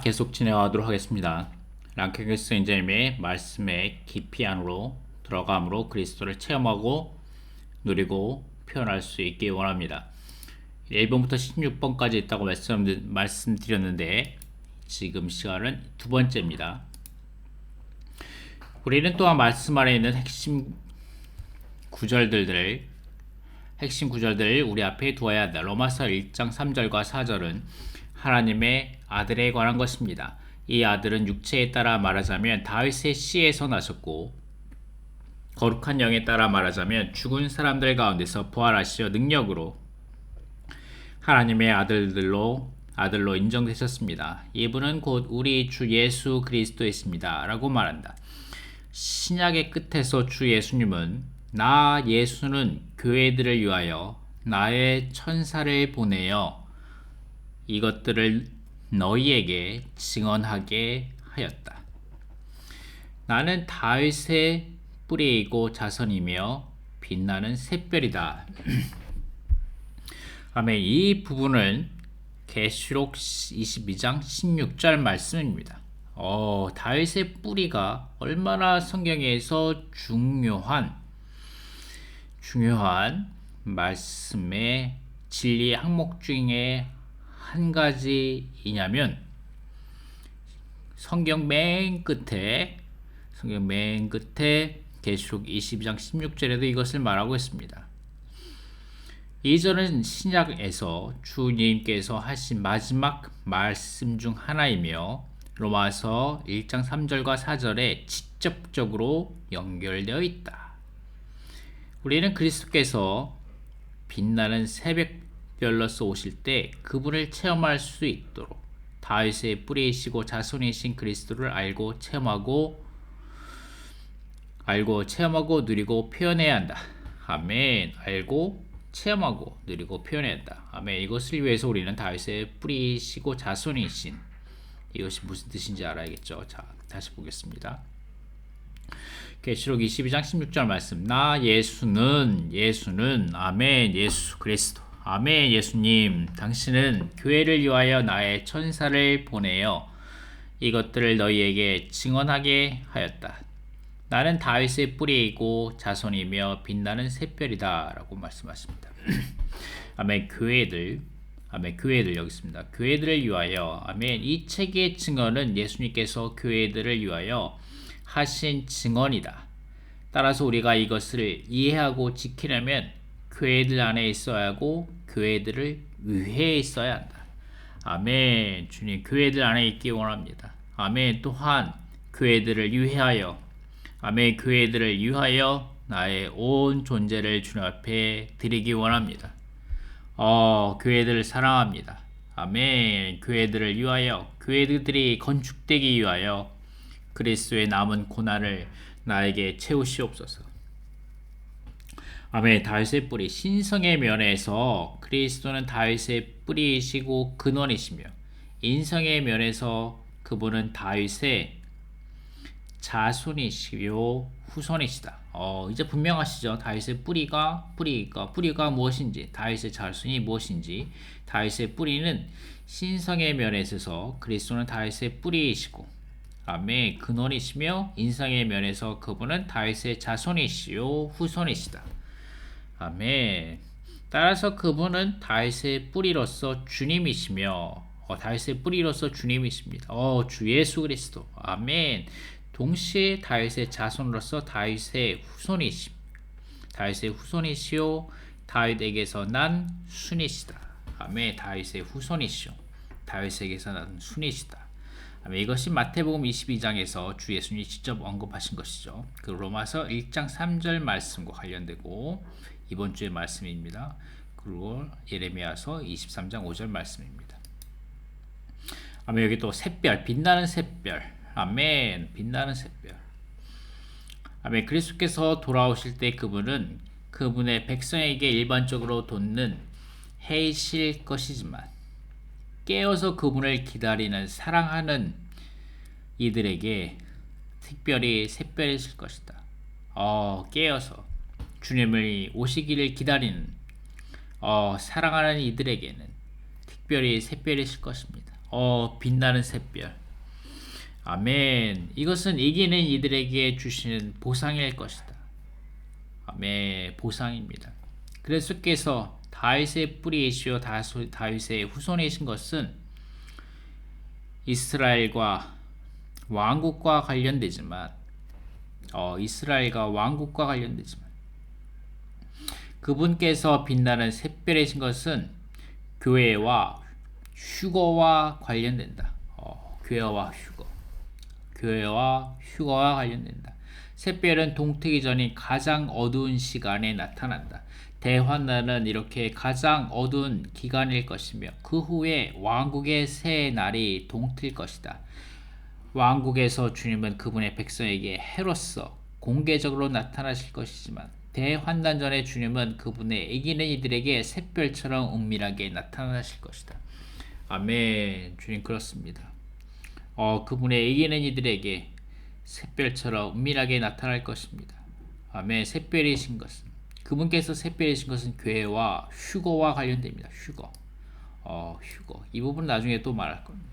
계속 진행하도록 하겠습니다. 랑케게스 인자님의 말씀의 깊이 안으로 들어감으로 그리스도를 체험하고 누리고 표현할 수 있기 원합니다. 1번부터 16번까지 있다고 말씀드렸는데 지금 시간은 두 번째입니다. 우리는 또한 말씀 안에 있는 핵심 구절들을 우리 앞에 두어야 한다. 로마서 1장 3절과 4절은 하나님의 아들에 관한 것입니다. 이 아들은 육체에 따라 말하자면 다윗의 씨에서 나셨고 거룩한 영에 따라 말하자면 죽은 사람들 가운데서 부활하시어 능력으로 하나님의 아들로 인정되셨습니다. 이분은 곧 우리 주 예수 그리스도이십니다. 라고 말한다. 신약의 끝에서 주 예수님은 나 예수는 교회들을 위하여 나의 천사를 보내어 이것들을 너희에게 증언하게 하였다. 나는 다윗의 뿌리이고 자손이며 빛나는 샛별이다. 아멘. 이 부분은 계시록 22장 16절 말씀입니다. 다윗의 뿌리가 얼마나 성경에서 중요한 말씀의 진리의 항목 중에 한 가지이냐면 성경 맨 끝에 계시록 22장 16절에도 이것을 말하고 있습니다. 이절은 신약에서 주님께서 하신 마지막 말씀 중 하나이며 로마서 1장 3절과 4절에 직접적으로 연결되어 있다. 우리는 그리스도께서 빛나는 새벽별로서 오실 때 그분을 체험할 수 있도록 다윗의 뿌리이시고 자손이신 그리스도를 알고 체험하고 누리고 표현해야 한다. 아멘. 알고 체험하고 누리고 표현해야 한다. 아멘. 이것을 위해서 우리는 다윗의 뿌리이시고 자손이신, 이것이 무슨 뜻인지 알아야겠죠. 자, 다시 보겠습니다. 계시록 22장 16절 말씀. 나 예수는 아멘. 예수 그리스도 아멘. 예수님, 당신은 교회를 위하여 나의 천사를 보내어 이것들을 너희에게 증언하게 하였다. 나는 다윗의 뿌리이고 자손이며 빛나는 샛별이다 라고 말씀하십니다. 아멘. 교회들 여기 있습니다. 교회들을 위하여. 아멘. 이 책의 증언은 예수님께서 교회들을 위하여 하신 증언이다. 따라서 우리가 이것을 이해하고 지키려면 교회들 안에 있어야 하고 교회들을 위해 있어야 한다. 아멘. 주님, 교회들 안에 있기 원합니다. 아멘. 또한 교회들을 위하여, 아멘. 교회들을 위하여 나의 온 존재를 주님 앞에 드리기 원합니다. 교회들을 사랑합니다. 아멘. 교회들을 위하여, 교회들이 건축되기 위하여 그리스도의 남은 고난을 나에게 채우시옵소서. 아멘. 다윗의 뿌리, 신성의 면에서 그리스도는 다윗의 뿌리이시고 근원이시며 인성의 면에서 그분은 다윗의 자손이시요 후손이시다. 이제 분명하시죠. 다윗의 뿌리가 무엇인지, 다윗의 자손이 무엇인지. 다윗의 뿌리는 신성의 면에 있어서 그리스도는 다윗의 뿌리이시고 아멘. 근원이시며 인성의 면에서 그분은 다윗의 자손이시요 후손이시다. 아멘. 따라서 그분은 다윗의 뿌리로서 주님이시며 다윗의 뿌리로서 주님이십니다. 주 예수 그리스도. 아멘. 동시에 다윗의 자손으로서 다윗의 후손이시요 다윗에게서 난 순이시다. 아멘. 다윗의 후손이시요 다윗에게서 난 순이시다. 이것이 마태복음 22장에서 주 예수님이 직접 언급하신 것이죠. 그 로마서 1장 3절 말씀과 관련되고 이번 주의 말씀입니다. 그리고 예레미야서 23장 5절 말씀입니다. 아멘. 여기 또 샛별, 빛나는 샛별. 아멘. 빛나는 샛별. 아멘. 그리스도께서 돌아오실 때 그분은 그분의 백성에게 일반적으로 돋는 해이실 것이지만 깨어서 그분을 기다리는 사랑하는 이들에게 특별히 샛별이실 것이다. 깨어서 주님을 오시기를 기다리는 사랑하는 이들에게는 특별히 샛별이실 것입니다. 빛나는 샛별. 아멘. 이것은 이기는 이들에게 주시는 보상일 것이다. 아멘. 보상입니다. 그리스도께서 다윗의 뿌리이시오 다윗의 후손이신 것은 이스라엘과 왕국과 관련되지만 그분께서 빛나는 샛별이신 것은 교회와 휴거와 관련된다. 교회와 휴거와 관련된다. 샛별은 동트기 전인 가장 어두운 시간에 나타난다. 대환란은 이렇게 가장 어두운 기간일 것이며 그 후에 왕국의 새 날이 동트일 것이다. 왕국에서 주님은 그분의 백성에게 해로서 공개적으로 나타나실 것이지만 대환난 전에 주님은 그분의 이기는 이들에게 샛별처럼 은밀하게 나타나실 것이다. 아멘. 주님 그렇습니다. 그분의 이기는 이들에게 샛별처럼 은밀하게 나타날 것입니다. 아멘. 샛별이신 것은 그분께서 샛별이신 것은 교회와 휴거와 관련됩니다. 휴거. 이 부분은 나중에 또 말할 겁니다.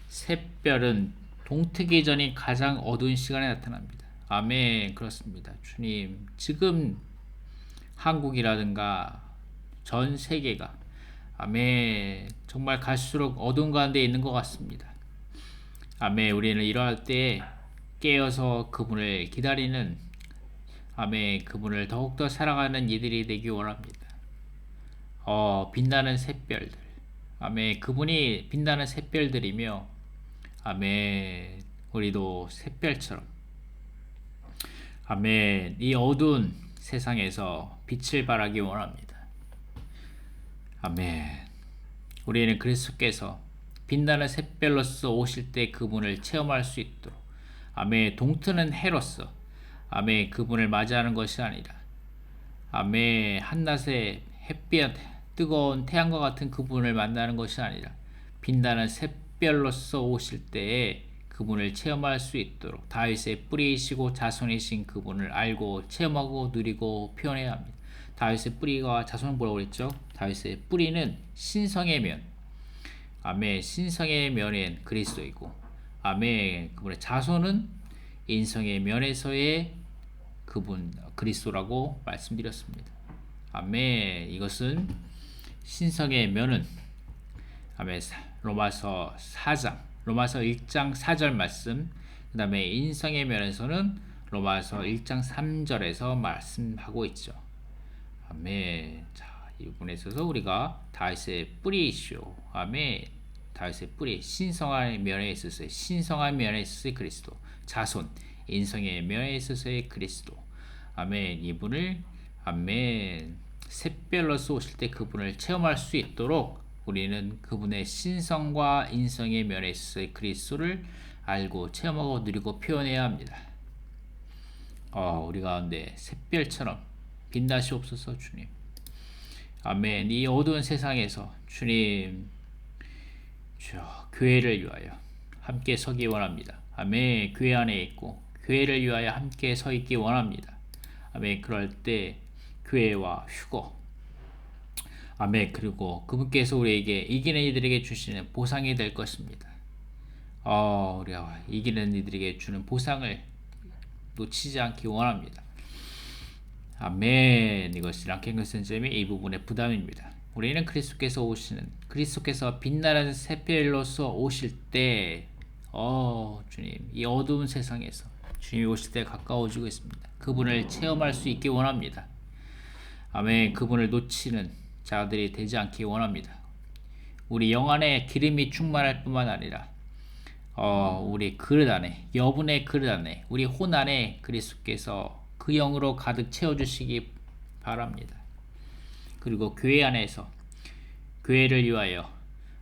샛별은 동트기 전인 가장 어두운 시간에 나타납니다. 아멘. 그렇습니다. 주님, 지금 한국이라든가 전 세계가 아멘 정말 갈수록 어두운 가운데 있는 것 같습니다. 아멘. 우리는 이러할 때 깨어서 그분을 기다리는 아멘 그분을 더욱더 사랑하는 이들이 되기 원합니다. 빛나는 샛별들. 아멘. 그분이 빛나는 샛별들이며 아멘 우리도 샛별처럼 아멘 이 어두운 세상에서 빛을 발하기 원합니다. 아멘. 우리는 그리스도께서 빛나는 샛별로서 오실 때 그분을 체험할 수 있도록 아멘 동트는 해로서 아멘 그분을 맞이하는 것이 아니라 아멘 한낮의 햇빛 뜨거운 태양과 같은 그분을 만나는 것이 아니라 빛나는 샛별로서 오실 때에 그분을 체험할 수 있도록 다윗의 뿌리이시고 자손이신 그분을 알고 체험하고 누리고 표현해야 합니다. 다윗의 뿌리와 자손은 뭐라고 그랬죠? 다윗의 뿌리는 신성의 면 아멘 신성의 면엔 그리스도이고 아멘 그분의 자손은 인성의 면에서의 그분 그리스도라고 말씀드렸습니다. 아멘. 이것은 신성의 면은 아멘 로마서 1장 4절 말씀 그 다음에 인성의 면에서는 로마서 1장 3절에서 말씀하고 있죠. 아멘. 자, 이 부분에 있어서 우리가 다윗의 뿌리이시오. 아멘. 다윗의 뿌리 신성한 면에 있어서의 그리스도 자손 인성의 면에 있어서의 그리스도 아멘 이분을 아멘 샛별로서 오실 때 그분을 체험할 수 있도록 우리는 그분의 신성과 인성의 면에 있어서의 그리스도를 알고 체험하고 누리고 표현해야 합니다. 우리 가운데 샛별처럼 빛나시옵소서 주님. 아멘. 이 어두운 세상에서 주님 교회를 위하여 함께 서기 원합니다. 아멘. 교회 안에 있고 교회를 위하여 함께 서 있기 원합니다. 아멘. 그럴 때 교회와 휴거 아멘. 그리고 그분께서 우리에게 이기는 이들에게 주시는 보상이 될 것입니다. 우리가 이기는 이들에게 주는 보상을 놓치지 않기 원합니다. 아멘. 이것이 랑켄글 선생님의 이 부분의 부담입니다. 우리는 그리스도께서 빛나는 샛별로서 오실 때 주님 이 어두운 세상에서 주님이 오실 때 가까워지고 있습니다. 그분을 체험할 수 있기 원합니다. 아멘. 그분을 놓치는 자들이 되지 않기 원합니다. 우리 영 안에 기름이 충만할 뿐만 아니라 우리 그릇 안에 여분의 그릇 안에 우리 혼 안에 그리스도께서 그 영으로 가득 채워주시기 바랍니다. 그리고 교회 안에서 교회를 위하여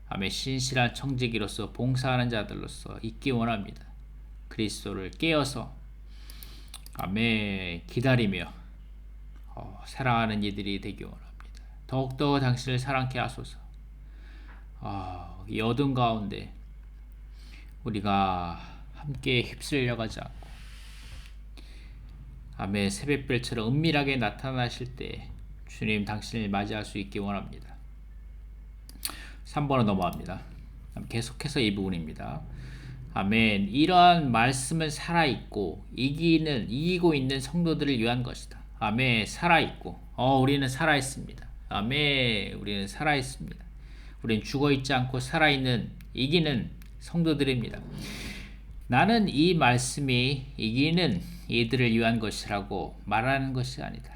아멘 신실한 청지기로서 봉사하는 자들로서 있기 원합니다. 그리스도를 깨어서 아멘 기다리며 사랑하는 이들이 되기 원합니다. 더욱더 당신을 사랑케 하소서. 이 어둠 가운데 우리가 함께 휩쓸려 가지 않고 아멘 새벽별처럼 은밀하게 나타나실 때 주님 당신을 맞이할 수 있기 원합니다. 3번으로 넘어갑니다. 계속해서 이 부분입니다. 아멘. 이러한 말씀은 살아있고 이기고 있는 성도들을 위한 것이다. 아멘. 살아있고 우리는 살아있습니다. 아멘. 우리는 살아있습니다. 우리는 죽어있지 않고 살아있는 이기는 성도들입니다. 나는 이 말씀이 이기는 이들을 위한 것이라고 말하는 것이 아니다.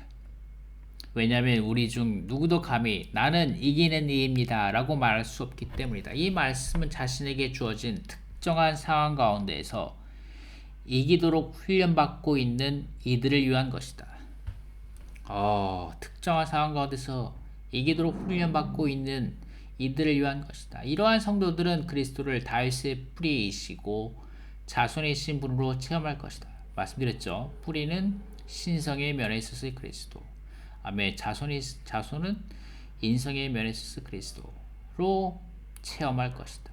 왜냐하면 우리 중 누구도 감히 나는 이기는 이입니다 라고 말할 수 없기 때문이다. 이 말씀은 자신에게 주어진 특정한 상황 가운데에서 이기도록 훈련받고 있는 이들을 위한 것이다. 특정한 상황 가운데서 이기도록 훈련받고 있는 이들을 위한 것이다. 이러한 성도들은 그리스도를 다윗의 뿌리이시고 자손이신 분으로 체험할 것이다. 말씀드렸죠. 뿌리는 신성의 면에 있어서의 그리스도. 아멘. 자손은 인성의 면에 있어서 그리스도로 체험할 것이다.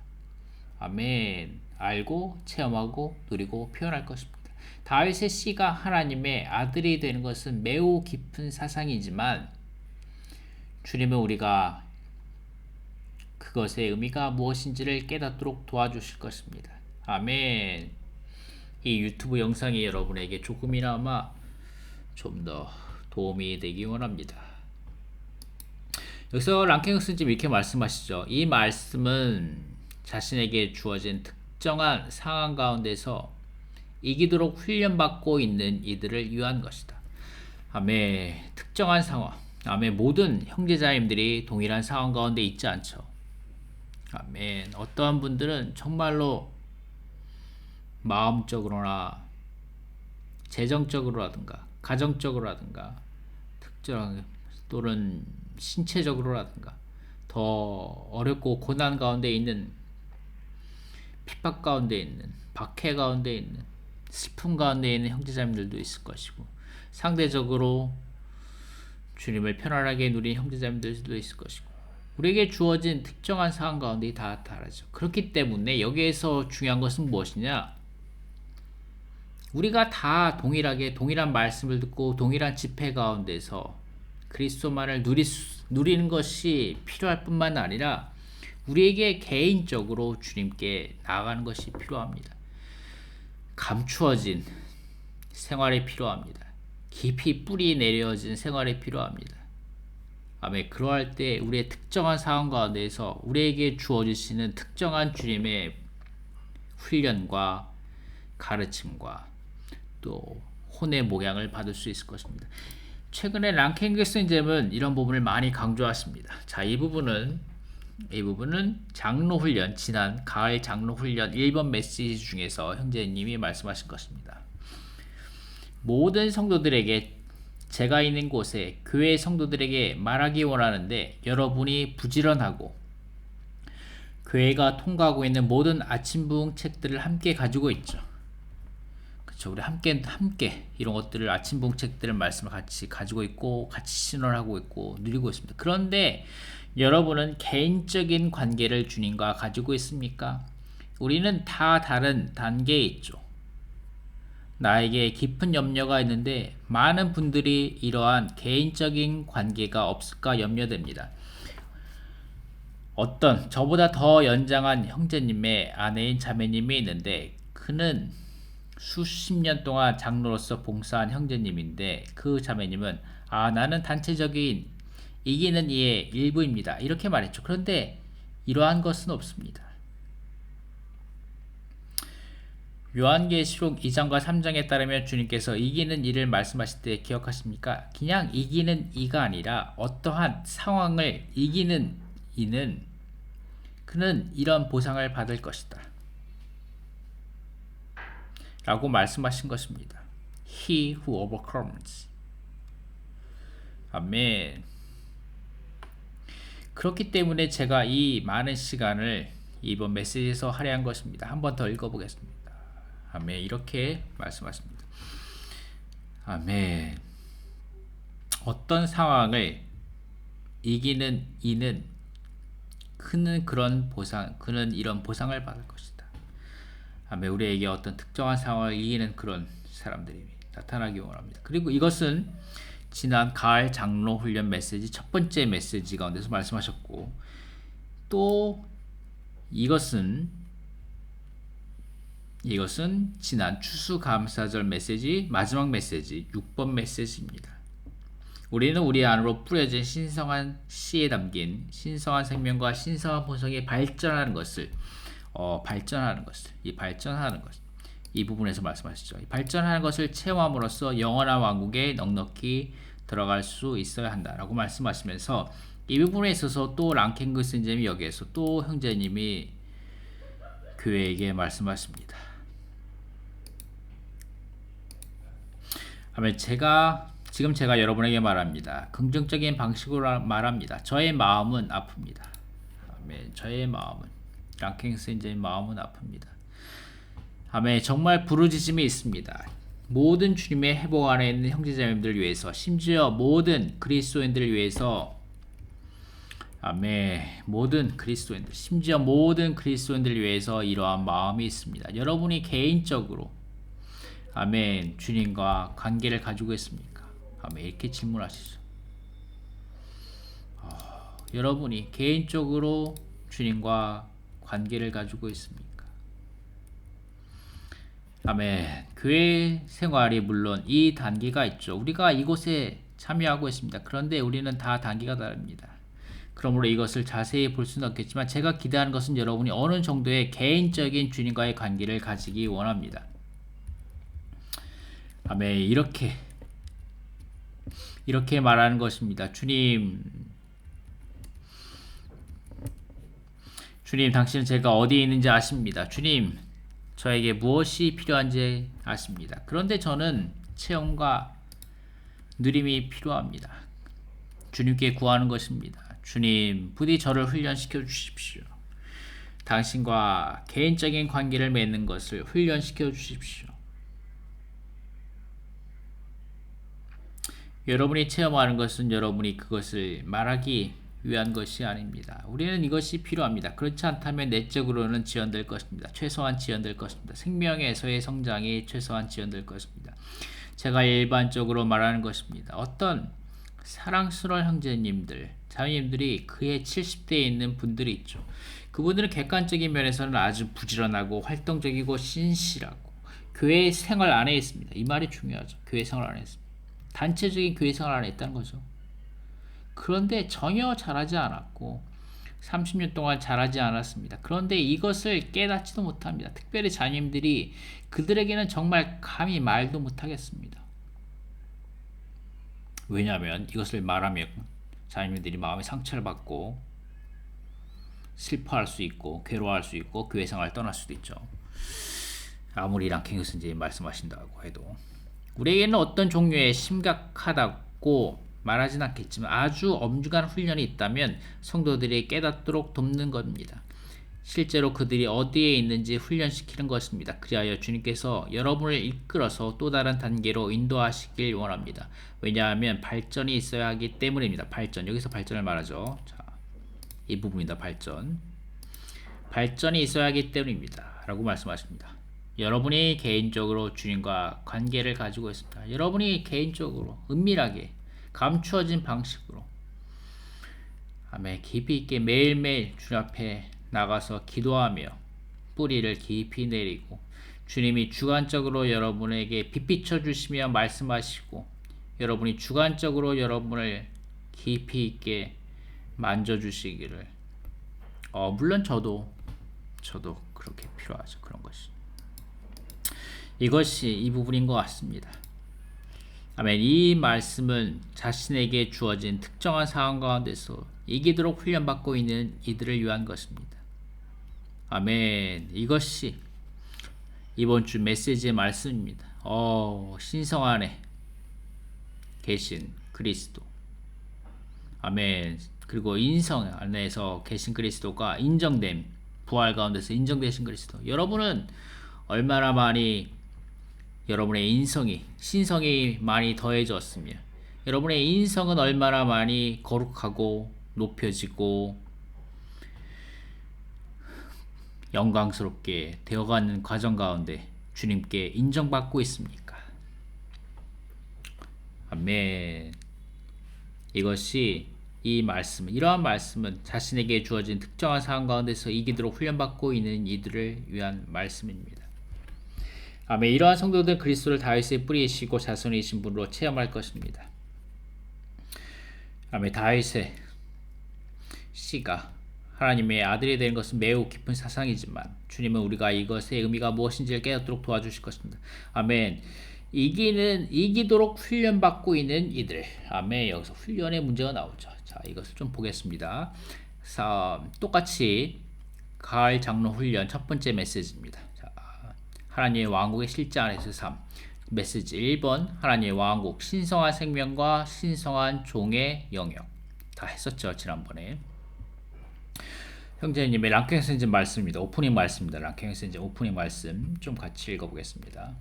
아멘. 알고 체험하고 누리고 표현할 것입니다. 다윗의 씨가 하나님의 아들이 되는 것은 매우 깊은 사상이지만 주님은 우리가 그것의 의미가 무엇인지를 깨닫도록 도와주실 것입니다. 아멘. 이 유튜브 영상이 여러분에게 조금이나마 좀 더 도움이 되기 원합니다. 여기서 랑케그스님 이렇게 말씀하시죠. 이 말씀은 자신에게 주어진 특정한 상황 가운데서 이기도록 훈련받고 있는 이들을 위한 것이다. 아멘. 특정한 상황. 아멘. 모든 형제자님들이 동일한 상황 가운데 있지 않죠. 아멘. 어떠한 분들은 정말로 마음적으로나 재정적으로라든가 가정적으로라든가 특정 또는 신체적으로라든가 더 어렵고 고난 가운데 있는 핍박 가운데 있는 박해 가운데 있는 슬픔 가운데 있는 형제자매들도 있을 것이고 상대적으로 주님을 편안하게 누린 형제자매들도 있을 것이고 우리에게 주어진 특정한 상황 가운데 다 다르죠. 그렇기 때문에 여기에서 중요한 것은 무엇이냐? 우리가 다 동일하게 동일한 말씀을 듣고 동일한 집회 가운데서 그리스도만을 누리는 것이 필요할 뿐만 아니라 우리에게 개인적으로 주님께 나아가는 것이 필요합니다. 감추어진 생활이 필요합니다. 깊이 뿌리 내려진 생활이 필요합니다. 아멘. 그러할 때 우리의 특정한 상황 가운데서 우리에게 주어주시는 특정한 주님의 훈련과 가르침과 또 혼의 모양을 받을 수 있을 것입니다. 최근에 랑케그스님은 이런 부분을 많이 강조하십니다. 자, 이 부분은 장로훈련, 지난 가을 장로훈련 1번 메시지 중에서 형제님이 말씀하신 것입니다. 모든 성도들에게 제가 있는 곳에 교회 성도들에게 말하기 원하는데 여러분이 부지런하고 교회가 통과하고 있는 모든 아침 부흥 책들을 함께 가지고 있죠. 그렇죠. 우리 함께 이런 것들을 아침 부흥 책들을 말씀을 같이 가지고 있고 같이 신원하고 있고 누리고 있습니다. 그런데 여러분은 개인적인 관계를 주님과 가지고 있습니까? 우리는 다 다른 단계에 있죠. 나에게 깊은 염려가 있는데 많은 분들이 이러한 개인적인 관계가 없을까 염려됩니다. 어떤 저보다 더 연장한 형제님의 아내인 자매님이 있는데 그는 수십 년 동안 장로로서 봉사한 형제님인데 그 자매님은 나는 단체적인 이기는 이의 일부입니다. 이렇게 말했죠. 그런데 이러한 것은 없습니다. 요한계시록 2장과 3장에 따르면 주님께서 이기는 이를 말씀하실 때 기억하십니까? 그냥 이기는 이가 아니라 어떠한 상황을 이기는 이는 그는 이런 보상을 받을 것이다 라고 말씀하신 것입니다. He who overcomes. 아멘. 그렇기 때문에 제가 이 많은 시간을 이번 메시지에서 할애한 것입니다. 한 번 더 읽어보겠습니다. 아멘. 이렇게 말씀하십니다. 아멘. 어떤 상황을 이기는 이는 그는 이런 보상을 받을 것이다. 아멘. 우리에게 어떤 특정한 상황을 이기는 그런 사람들이 나타나기 원합니다. 그리고 이것은 지난 가을 장로 훈련 메시지 첫 번째 메시지 가운데서 말씀하셨고 또 이것은 지난 추수감사절 메시지 마지막 메시지 6번 메시지입니다. 우리는 우리 안으로 뿌려진 신성한 씨에 담긴 신성한 생명과 신성한 본성이 발전하는 것을 이 부분에서 말씀하시죠. 발전하는 것을 체험함으로써 영원한 왕국에 넉넉히 들어갈 수 있어야 한다라고 말씀하시면서 이 부분에 있어서 또 랑켄그 선생님이 여기에서 또 형제님이 교회에게 말씀하십니다. 지금 제가 여러분에게 말합니다. 긍정적인 방식으로 말합니다. 저의 마음은 아픕니다. 아멘. 저의 마음은 랑켄그 선생님의 마음은 아픕니다. 아멘. 정말 부르짖음이 있습니다. 모든 주님의 회복 안에 있는 형제자매들을 위해서, 심지어 모든 그리스도인들을 위해서, 아멘. 심지어 모든 그리스도인들을 위해서 이러한 마음이 있습니다. 여러분이 개인적으로 아멘 주님과 관계를 가지고 있습니까? 아멘. 이렇게 질문하시죠. 여러분이 개인적으로 주님과 관계를 가지고 있습니까? 아멘. 교회 생활이 물론 이 단계가 있죠. 우리가 이곳에 참여하고 있습니다. 그런데 우리는 다 단계가 다릅니다. 그러므로 이것을 자세히 볼 수는 없겠지만 제가 기대하는 것은 여러분이 어느 정도의 개인적인 주님과의 관계를 가지기 원합니다. 아멘. 이렇게 말하는 것입니다. 주님, 당신은 제가 어디에 있는지 아십니다. 주님, 저에게 무엇이 필요한지 아십니다. 그런데 저는 체험과 누림이 필요합니다. 주님께 구하는 것입니다. 주님, 부디 저를 훈련시켜 주십시오. 당신과 개인적인 관계를 맺는 것을 훈련시켜 주십시오. 여러분이 체험하는 것은 여러분이 그것을 말하기 위한 것이 아닙니다. 우리는 이것이 필요합니다. 그렇지 않다면 내적으로는 지연될 것입니다. 최소한 지연될 것입니다. 생명에서의 성장이 최소한 지연될 것입니다. 제가 일반적으로 말하는 것입니다. 어떤 사랑스러운 형제님들, 자매님들이 그의 70대에 있는 분들이 있죠. 그분들은 객관적인 면에서는 아주 부지런하고 활동적이고 신실하고 교회 생활 안에 있습니다. 이 말이 중요하죠. 교회 생활 안에 있습니다. 단체적인 교회 생활 안에 있다는 거죠. 그런데 전혀 잘하지 않았고 30년 동안 잘하지 않았습니다. 그런데 이것을 깨닫지도 못합니다. 특별히 자녀님들이 그들에게는 정말 감히 말도 못하겠습니다. 왜냐하면 이것을 말하면 자녀님들이 마음의 상처를 받고 슬퍼할 수 있고 괴로워할 수 있고 교회 생활을 떠날 수도 있죠. 아무리 랑켄그 선생님이 말씀하신다고 해도 우리에게는 어떤 종류의 심각하다고 말하진 않겠지만 아주 엄중한 훈련이 있다면 성도들이 깨닫도록 돕는 겁니다. 실제로 그들이 어디에 있는지 훈련시키는 것입니다. 그리하여 주님께서 여러분을 이끌어서 또 다른 단계로 인도하시길 원합니다. 왜냐하면 발전이 있어야 하기 때문입니다. 여기서 발전을 말하죠. 자, 이 부분입니다. 발전이 있어야 하기 때문입니다. 라고 말씀하십니다. 여러분이 개인적으로 주님과 관계를 가지고 있습니다. 여러분이 개인적으로 은밀하게 감추어진 방식으로 아멘 깊이 있게 매일매일 주님 앞에 나가서 기도하며 뿌리를 깊이 내리고 주님이 주관적으로 여러분에게 빛비춰 주시며 말씀하시고 여러분이 주관적으로 여러분을 깊이 있게 만져주시기를 물론 저도 그렇게 필요하죠. 그런 것이 이것이 이 부분인 것 같습니다. 아멘. 이 말씀은 자신에게 주어진 특정한 상황 가운데서 이기도록 훈련받고 있는 이들을 위한 것입니다. 아멘. 이것이 이번 주 메시지의 말씀입니다. 신성 안에 계신 그리스도. 아멘. 그리고 인성 안에서 계신 그리스도가 인정됨, 부활 가운데서 인정되신 그리스도. 여러분은 얼마나 많이 여러분의 신성이 많이 더해졌으며 여러분의 인성은 얼마나 많이 거룩하고 높여지고 영광스럽게 되어가는 과정 가운데 주님께 인정받고 있습니까? 아멘. 이것이 이 말씀은, 이러한 말씀은 자신에게 주어진 특정한 상황 가운데서 이기도록 훈련받고 있는 이들을 위한 말씀입니다. 아멘. 이러한 성도들은 그리스도를 다윗의 뿌리이시고 자손이신 분으로 체험할 것입니다. 아멘. 다윗의 씨가 하나님의 아들이 되는 것은 매우 깊은 사상이지만 주님은 우리가 이것의 의미가 무엇인지를 깨닫도록 도와주실 것입니다. 아멘. 이기도록 훈련받고 있는 이들. 아멘. 여기서 훈련의 문제가 나오죠. 자, 이것을 좀 보겠습니다. 똑같이 가을 장로 훈련 첫 번째 메시지입니다. 자, 하나님의 왕국의 실제 안에서 삶. 메시지 1번 하나님의 왕국 신성한 생명과 신성한 종의 영역. 다 했었죠, 지난번에. 형제님의 랑케센진 말씀입니다. 오프닝 말씀입니다. 랑케센진 오프닝 말씀 좀 같이 읽어보겠습니다.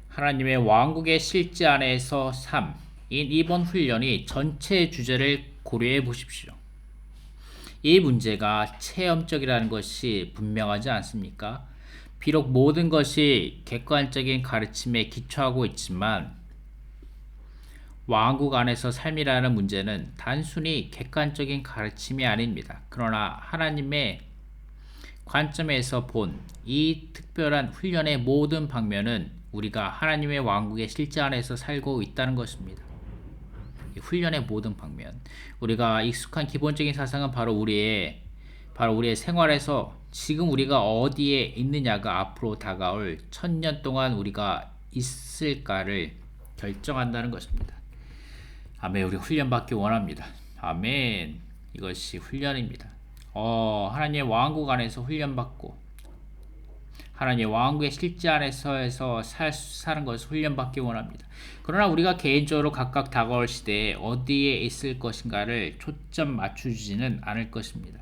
하나님의 왕국의 실제 안에서 3인 이번 훈련이 전체 주제를 고려해 보십시오. 이 문제가 체험적이라는 것이 분명하지 않습니까? 비록 모든 것이 객관적인 가르침에 기초하고 있지만 왕국 안에서 삶이라는 문제는 단순히 객관적인 가르침이 아닙니다. 그러나 하나님의 관점에서 본 이 특별한 훈련의 모든 방면은 우리가 하나님의 왕국의 실제 안에서 살고 있다는 것입니다. 이 훈련의 모든 방면, 우리가 익숙한 기본적인 사상은 바로 우리의 생활에서 지금 우리가 어디에 있느냐가 앞으로 다가올 1000년 동안 우리가 있을까를 결정한다는 것입니다. 아멘. 우리 훈련받기 원합니다. 아멘. 이것이 훈련입니다. 하나님의 왕국 안에서 훈련받고 하나님의 왕국의 실제 안에서 사는 것을 훈련받기 원합니다. 그러나 우리가 개인적으로 각각 다가올 시대에 어디에 있을 것인가를 초점 맞추지는 않을 것입니다.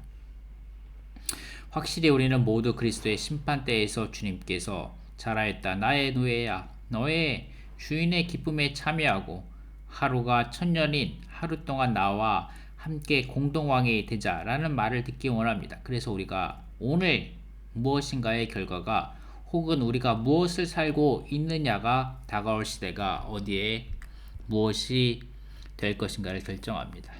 확실히 우리는 모두 그리스도의 심판대에서 주님께서 잘하였다 나의 노예야 너의 주인의 기쁨에 참여하고 하루가 1000년인 하루 동안 나와 함께 공동왕이 되자라는 말을 듣기 원합니다. 그래서 우리가 오늘 무엇인가의 결과가 혹은 우리가 무엇을 살고 있느냐가 다가올 시대가 어디에 무엇이 될 것인가를 결정합니다.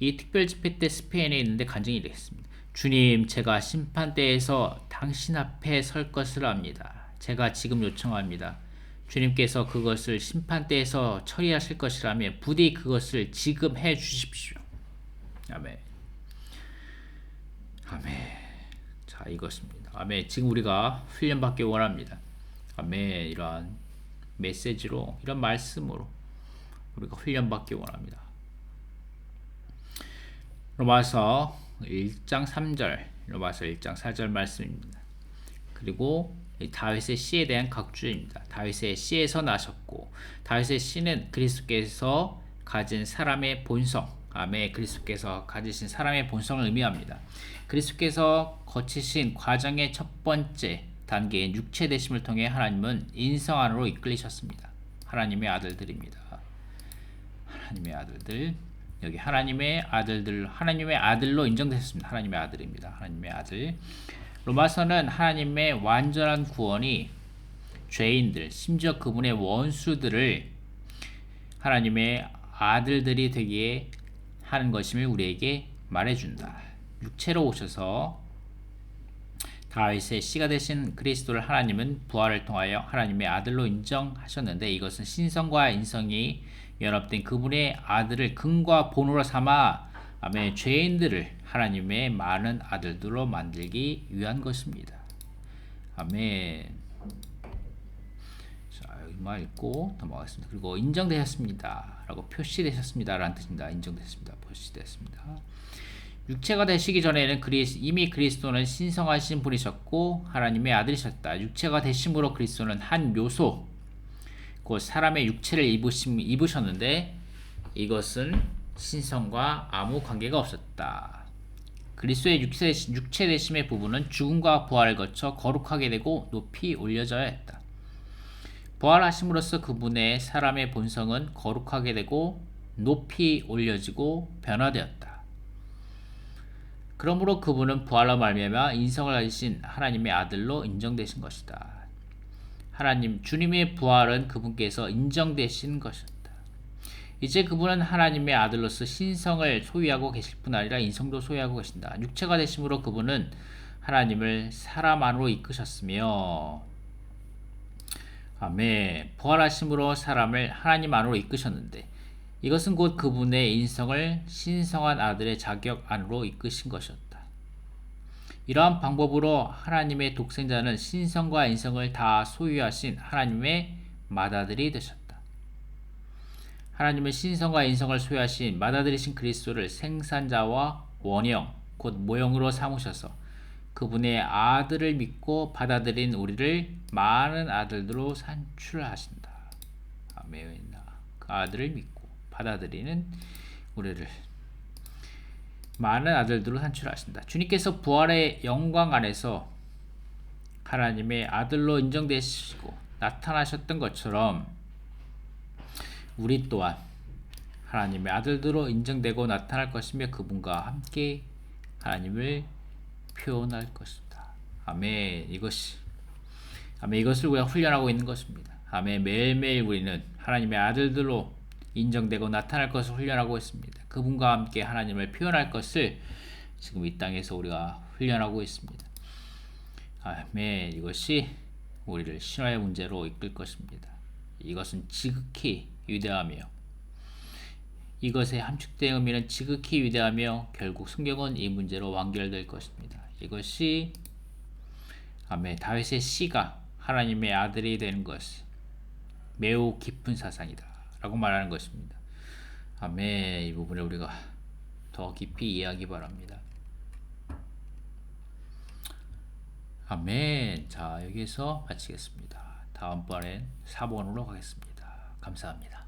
이 특별 집회 때 스페인에 있는데 간증이 되겠습니다. 주님, 제가 심판대에서 당신 앞에 설 것을 압니다. 제가 지금 요청합니다. 주님께서 그것을 심판대에서 처리하실 것이라면 부디 그것을 지금 해 주십시오. 아멘. 아멘. 자, 이것입니다. 아멘. 지금 우리가 훈련받기 원합니다. 아멘. 이러한 메시지로, 이런 말씀으로 우리가 훈련받기 원합니다. 로마서 1장 3절, 로마서 1장 4절 말씀입니다. 그리고 다윗의 씨에 대한 각주입니다. 다윗의 씨에서 나셨고 다윗의 씨는 그리스도께서 가진 사람의 본성, 아멘. 그리스도께서 가지신 사람의 본성을 의미합니다. 그리스도께서 거치신 과정의 첫 번째 단계인 육체 되심을 통해 하나님은 인성 안으로 이끌리셨습니다. 하나님의 아들들입니다. 하나님의 아들들, 여기 하나님의 아들들, 하나님의 아들로 인정되셨습니다. 하나님의 아들입니다. 하나님의 아들. 로마서는 하나님의 완전한 구원이 죄인들, 심지어 그분의 원수들을 하나님의 아들들이 되게 하는 것임을 우리에게 말해준다. 육체로 오셔서 다윗의 씨가 되신 그리스도를 하나님은 부활을 통하여 하나님의 아들로 인정하셨는데 이것은 신성과 인성이 연합된 그분의 아들을 근과 본으로 삼아 아멘 죄인들을 하나님의 많은 아들들로 만들기 위한 것입니다. 아멘. 자, 여기만 읽고 넘어가겠습니다. 그리고 인정되셨습니다 라고 표시되셨습니다 라는 뜻입니다. 인정되셨습니다. 표시되었습니다. 육체가 되시기 전에는 이미 그리스도는 신성하신 분이셨고 하나님의 아들이셨다. 육체가 되심으로 그리스도는 한 묘소, 곧 사람의 육체를 입으셨는데 이것은 신성과 아무 관계가 없었다. 그리스도의 육체 되심의 부분은 죽음과 부활을 거쳐 거룩하게 되고 높이 올려져야 했다. 부활하심으로써 그분의 사람의 본성은 거룩하게 되고 높이 올려지고 변화되었다. 그러므로 그분은 부활로 말미암아 인성을 가지신 하나님의 아들로 인정되신 것이다. 주님의 부활은 그분께서 인정되신 것이었다. 이제 그분은 하나님의 아들로서 신성을 소유하고 계실 뿐 아니라 인성도 소유하고 계신다. 육체가 되심으로 그분은 하나님을 사람 안으로 이끄셨으며 아멘. 부활하심으로 사람을 하나님 안으로 이끄셨는데 이것은 곧 그분의 인성을 신성한 아들의 자격 안으로 이끄신 것이었다. 이러한 방법으로 하나님의 독생자는 신성과 인성을 다 소유하신 하나님의 맏아들이 되셨다. 하나님은 신성과 인성을 소유하신 맏아들이신 그리스도를 생산자와 원형, 곧 모형으로 삼으셔서 그분의 아들을 믿고 받아들인 우리를 많은 아들들로 산출하신다. 아멘. 그 아들을 믿고 받아들이는 우리를 많은 아들들로 산출하신다. 주님께서 부활의 영광 안에서 하나님의 아들로 인정되시고 나타나셨던 것처럼 우리 또한 하나님의 아들들로 인정되고 나타날 것이며 그분과 함께 하나님을 표현할 것이다. 아멘. 이것을 우리가 훈련하고 있는 것입니다. 아멘. 매일매일 우리는 하나님의 아들들로 인정되고 나타날 것을 훈련하고 있습니다. 그분과 함께 하나님을 표현할 것을 지금 이 땅에서 우리가 훈련하고 있습니다. 아멘. 이것이 우리를 신화의 문제로 이끌 것입니다. 이것은 지극히 위대하며 이것의 함축된 의미는 지극히 위대하며 결국 성경은 이 문제로 완결될 것입니다. 이것이 아멘. 다윗의 씨가 하나님의 아들이 되는 것이 매우 깊은 사상이다 라고 말하는 것입니다. 아멘. 이 부분을 우리가 더 깊이 이해하기 바랍니다. 아멘. 자, 여기서 마치겠습니다. 다음번엔 4번으로 가겠습니다. 감사합니다.